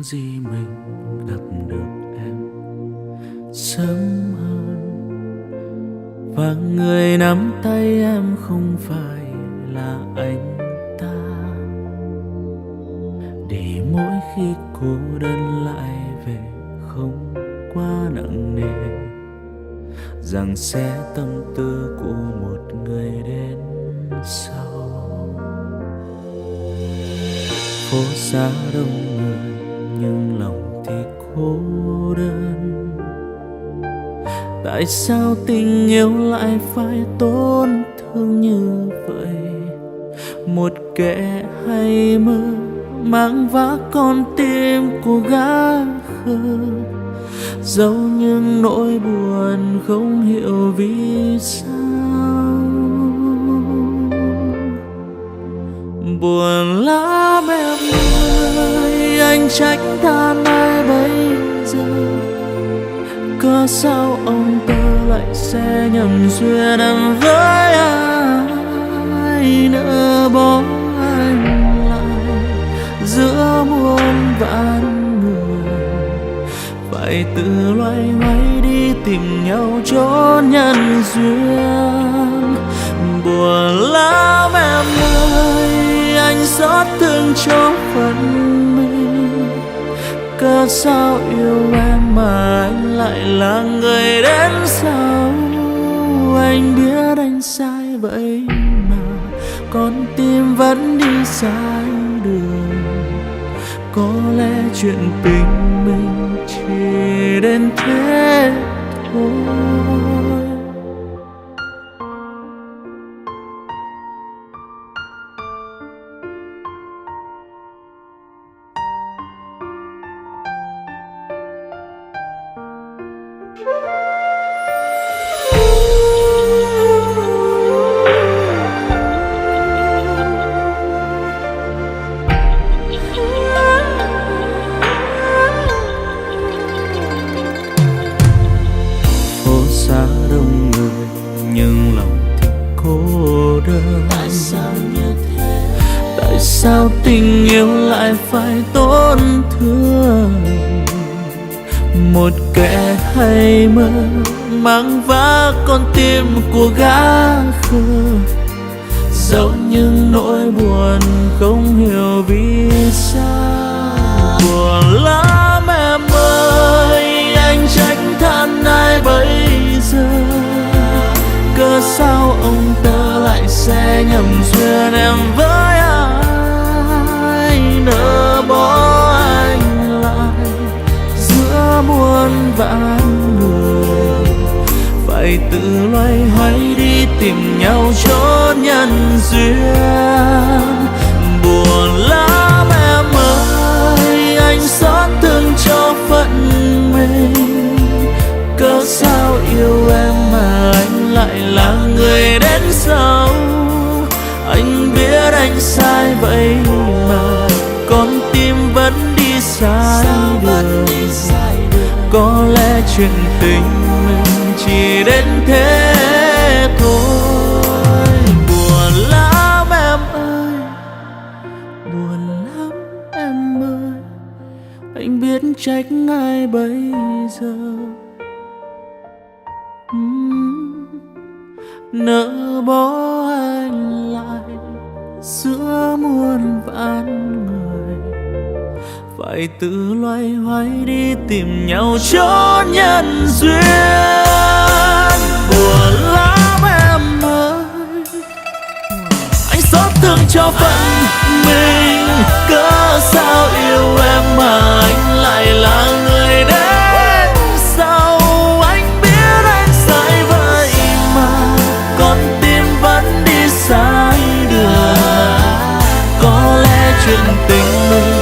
gì mình gặp được em sớm hơn, và người nắm tay em không phải là anh ta. Để mỗi khi cô đơn lại về không quá nặng nề, rằng sẽ tâm tư của một người đến sau. Phố xa đông người nhưng lòng thì cô đơn. Tại sao tình yêu lại phải tổn thương như vậy? Một kẻ hay mơ mang vác con tim của gã khờ, giấu những nỗi buồn không hiểu vì sao. Buồn lắm em ơi, anh trách than ai bây giờ? Cớ sao ông tơ lại sẽ nhầm duyên em với ai, nỡ bỏ anh lại giữa muôn vạn người, phải tự loay hoay đi tìm nhau chốn nhân duyên. Buồn lắm em ơi, anh xót thương cho phận mình. Cớ sao yêu em mà anh lại là người đến sau? Anh biết anh sai vậy mà con tim vẫn đi sai đường. Có lẽ chuyện tình mình chỉ đến thế thôi. Xa đông người nhưng lòng thì cô đơn. Tại sao như thế? Tại sao tình yêu lại phải tổn thương? Một kẻ hay mơ mang vác con tim của gã khờ, giấu những nỗi buồn không hiểu vì sao. Buồn lắm em ơi, anh trách than ai bây giờ? Cớ sao ông tơ lại sẽ nhầm duyên em với ai, nỡ bỏ anh lại giữa muôn vạn người, phải tự loay hoay đi tìm nhau chốn nhân duyên. Buồn lắm em ơi, anh xót thương cho phận mình. Cớ sao yêu em mà anh lại là người đến sau? Anh biết anh sai vậy mà con tim vẫn đi sai đường. Có lẽ chuyện tình mình chỉ đến thế thôi. Buồn lắm em ơi, buồn lắm em ơi, anh biết trách ai bây giờ? Nỡ bỏ anh lại giữa muôn vạn người, phải tự loay hoay đi tìm nhau chốn nhân duyên. Buồn lắm em ơi, anh xót thương cho phận mình. Cớ sao yêu em mà anh lại là người đến sau? Anh biết anh sai vậy mà con tim vẫn đi sai đường. Có lẽ chuyện tình mình